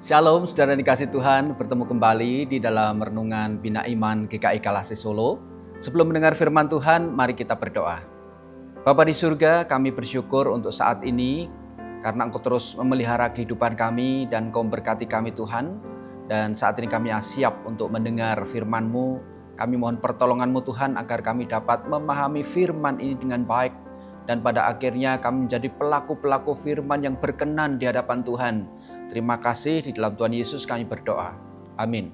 Shalom, saudara dikasih Tuhan, bertemu kembali di dalam renungan Bina Iman GKI Kalasi Solo. Sebelum mendengar firman Tuhan, mari kita berdoa. Bapa di surga, kami bersyukur untuk saat ini, karena Engkau terus memelihara kehidupan kami dan Engkau memberkati kami Tuhan. Dan saat ini kami siap untuk mendengar firman-Mu. Kami mohon pertolongan-Mu Tuhan, agar kami dapat memahami firman ini dengan baik. Dan pada akhirnya kami menjadi pelaku-pelaku firman yang berkenan di hadapan Tuhan. Terima kasih, di dalam Tuhan Yesus kami berdoa. Amin.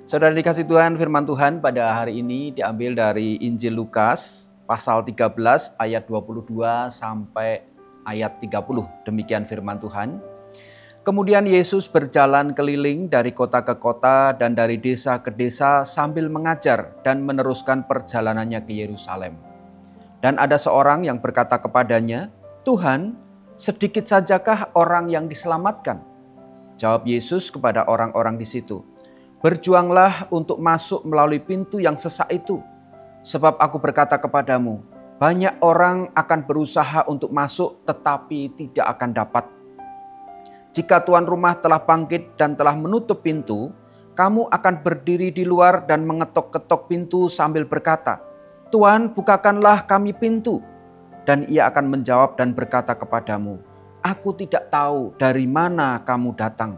Saudara dikasih Tuhan, firman Tuhan pada hari ini diambil dari Injil Lukas pasal 13 ayat 22 sampai ayat 30. Demikian firman Tuhan. Kemudian Yesus berjalan keliling dari kota ke kota dan dari desa ke desa sambil mengajar dan meneruskan perjalanannya ke Yerusalem. Dan ada seorang yang berkata kepadanya, "Tuhan, sedikit sajakah orang yang diselamatkan?" Jawab Yesus kepada orang-orang di situ, "Berjuanglah untuk masuk melalui pintu yang sesak itu. Sebab aku berkata kepadamu, banyak orang akan berusaha untuk masuk tetapi tidak akan dapat. Jika tuan rumah telah bangkit dan telah menutup pintu, kamu akan berdiri di luar dan mengetok-ketok pintu sambil berkata, 'Tuan, bukakanlah kami pintu.' Dan ia akan menjawab dan berkata kepadamu, 'Aku tidak tahu dari mana kamu datang.'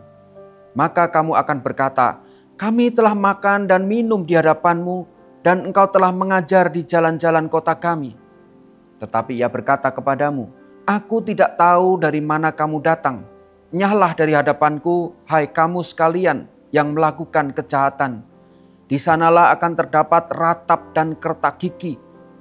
Maka kamu akan berkata, 'Kami telah makan dan minum di hadapanmu, dan engkau telah mengajar di jalan-jalan kota kami.' Tetapi ia berkata kepadamu, 'Aku tidak tahu dari mana kamu datang. Nyahlah dari hadapanku, hai kamu sekalian yang melakukan kejahatan. Di sanalah akan terdapat ratap dan kertak gigi,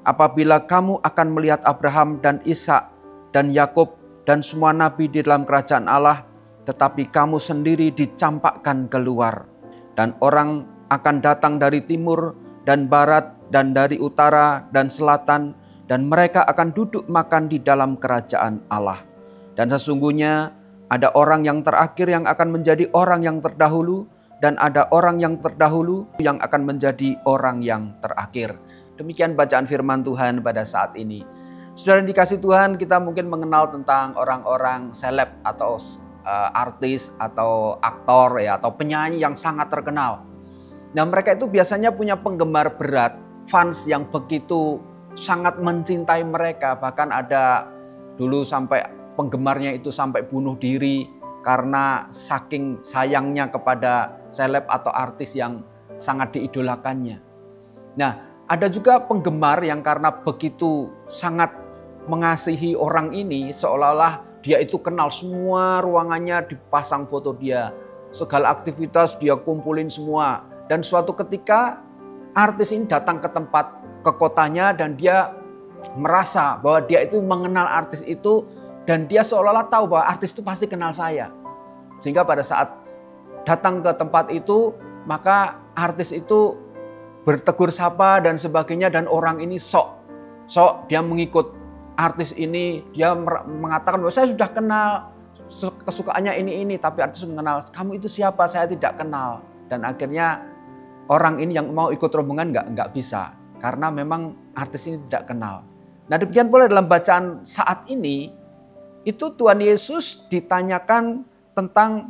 apabila kamu akan melihat Abraham dan Ishak dan Yakub dan semua nabi di dalam kerajaan Allah, tetapi kamu sendiri dicampakkan keluar. Dan orang akan datang dari timur dan barat dan dari utara dan selatan, dan mereka akan duduk makan di dalam kerajaan Allah. Dan sesungguhnya ada orang yang terakhir yang akan menjadi orang yang terdahulu, dan ada orang yang terdahulu yang akan menjadi orang yang terakhir." Demikian bacaan firman Tuhan pada saat ini. Saudara yang dikasih Tuhan, kita mungkin mengenal tentang orang-orang seleb atau artis atau aktor ya, atau penyanyi yang sangat terkenal. Nah, mereka itu biasanya punya penggemar berat, fans yang begitu sangat mencintai mereka. Bahkan ada dulu sampai penggemarnya itu sampai bunuh diri karena saking sayangnya kepada seleb atau artis yang sangat diidolakannya. Nah, ada juga penggemar yang karena begitu sangat mengasihi orang ini, seolah-olah dia itu kenal semua ruangannya, dipasang foto dia, segala aktivitas dia kumpulin semua. Dan suatu ketika artis ini datang ke kotanya, dan dia merasa bahwa dia itu mengenal artis itu, dan dia seolah-olah tahu bahwa artis itu pasti kenal saya. Sehingga pada saat datang ke tempat itu, maka artis itu bertegur sapa dan sebagainya, dan orang ini sok dia mengikut artis ini. Dia mengatakan bahwa saya sudah kenal, kesukaannya ini, tapi artis mengenal, "Kamu itu siapa? Saya tidak kenal." Dan akhirnya orang ini yang mau ikut rombongan nggak bisa, karena memang artis ini tidak kenal. Nah, demikian pula dalam bacaan saat ini, itu Tuhan Yesus ditanyakan tentang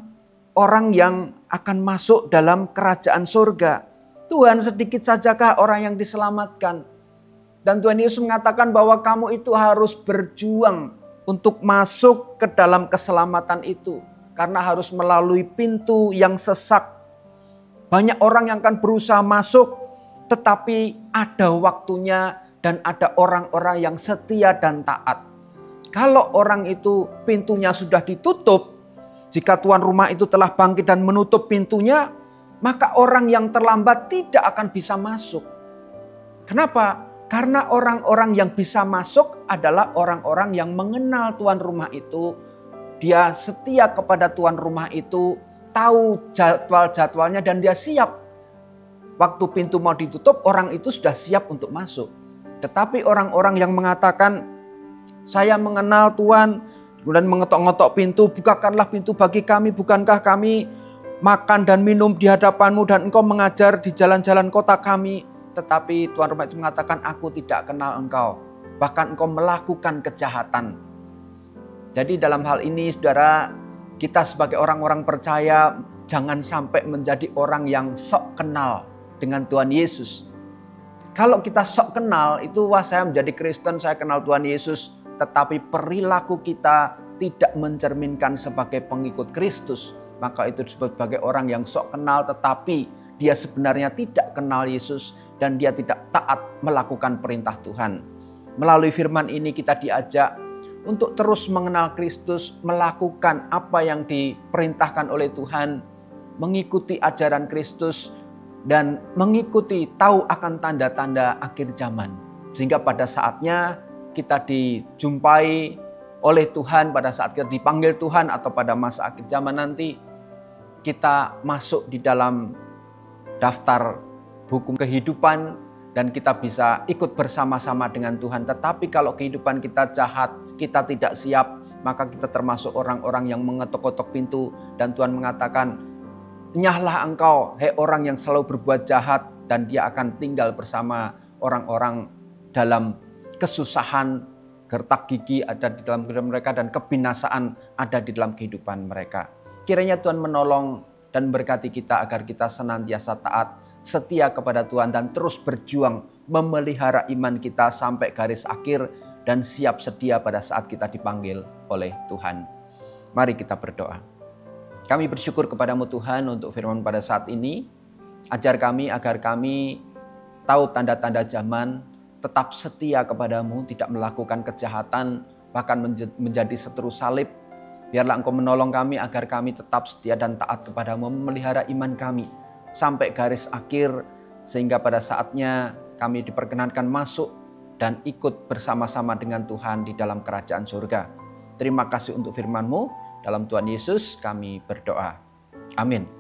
orang yang akan masuk dalam kerajaan surga. "Tuhan, sedikit sajakah orang yang diselamatkan?" Dan Tuhan Yesus mengatakan bahwa kamu itu harus berjuang untuk masuk ke dalam keselamatan itu. Karena harus melalui pintu yang sesak. Banyak orang yang akan berusaha masuk, tetapi ada waktunya dan ada orang-orang yang setia dan taat. Kalau orang itu pintunya sudah ditutup, jika tuan rumah itu telah bangkit dan menutup pintunya, maka orang yang terlambat tidak akan bisa masuk. Kenapa? Karena orang-orang yang bisa masuk adalah orang-orang yang mengenal tuan rumah itu. Dia setia kepada tuan rumah itu, tahu jadwal-jadwalnya, dan dia siap. Waktu pintu mau ditutup, orang itu sudah siap untuk masuk. Tetapi orang-orang yang mengatakan, "Saya mengenal Tuhan," kemudian mengetok-ngetok pintu, "Bukakanlah pintu bagi kami, bukankah kami makan dan minum di hadapanmu dan engkau mengajar di jalan-jalan kota kami?" Tetapi tuan rumah itu mengatakan, "Aku tidak kenal engkau, bahkan engkau melakukan kejahatan." Jadi dalam hal ini saudara, Kita sebagai orang-orang percaya jangan sampai menjadi orang yang sok kenal dengan Tuhan Yesus. Kalau kita sok kenal itu, wah saya menjadi Kristen, saya kenal Tuhan Yesus, tetapi perilaku kita tidak mencerminkan sebagai pengikut Kristus, maka itu disebut sebagai orang yang sok kenal tetapi dia sebenarnya tidak kenal Yesus dan dia tidak taat melakukan perintah Tuhan. Melalui firman ini kita diajak untuk terus mengenal Kristus, melakukan apa yang diperintahkan oleh Tuhan, mengikuti ajaran Kristus, dan mengikuti tahu akan tanda-tanda akhir zaman. Sehingga pada saatnya kita dijumpai oleh Tuhan, pada saat kita dipanggil Tuhan atau pada masa akhir zaman nanti, kita masuk di dalam daftar hukum kehidupan dan kita bisa ikut bersama-sama dengan Tuhan. Tetapi kalau kehidupan kita jahat, kita tidak siap, maka kita termasuk orang-orang yang mengetok-ketok pintu dan Tuhan mengatakan, "Nyahlah engkau, hei orang yang selalu berbuat jahat," dan dia akan tinggal bersama orang-orang dalam kesusahan, gertak gigi ada di dalam kehidupan mereka, dan kebinasaan ada di dalam kehidupan mereka. Kiranya Tuhan menolong dan berkati kita agar kita senantiasa taat, setia kepada Tuhan dan terus berjuang memelihara iman kita sampai garis akhir dan siap sedia pada saat kita dipanggil oleh Tuhan. Mari kita berdoa. Kami bersyukur kepadamu Tuhan untuk firman pada saat ini. Ajar kami agar kami tahu tanda-tanda zaman, tetap setia kepadamu, tidak melakukan kejahatan, bahkan menjadi seteru salib. Biarlah Engkau menolong kami agar kami tetap setia dan taat kepadamu, memelihara iman kami sampai garis akhir, sehingga pada saatnya kami diperkenankan masuk dan ikut bersama-sama dengan Tuhan di dalam kerajaan surga. Terima kasih untuk firman-Mu. Dalam Tuhan Yesus kami berdoa. Amin.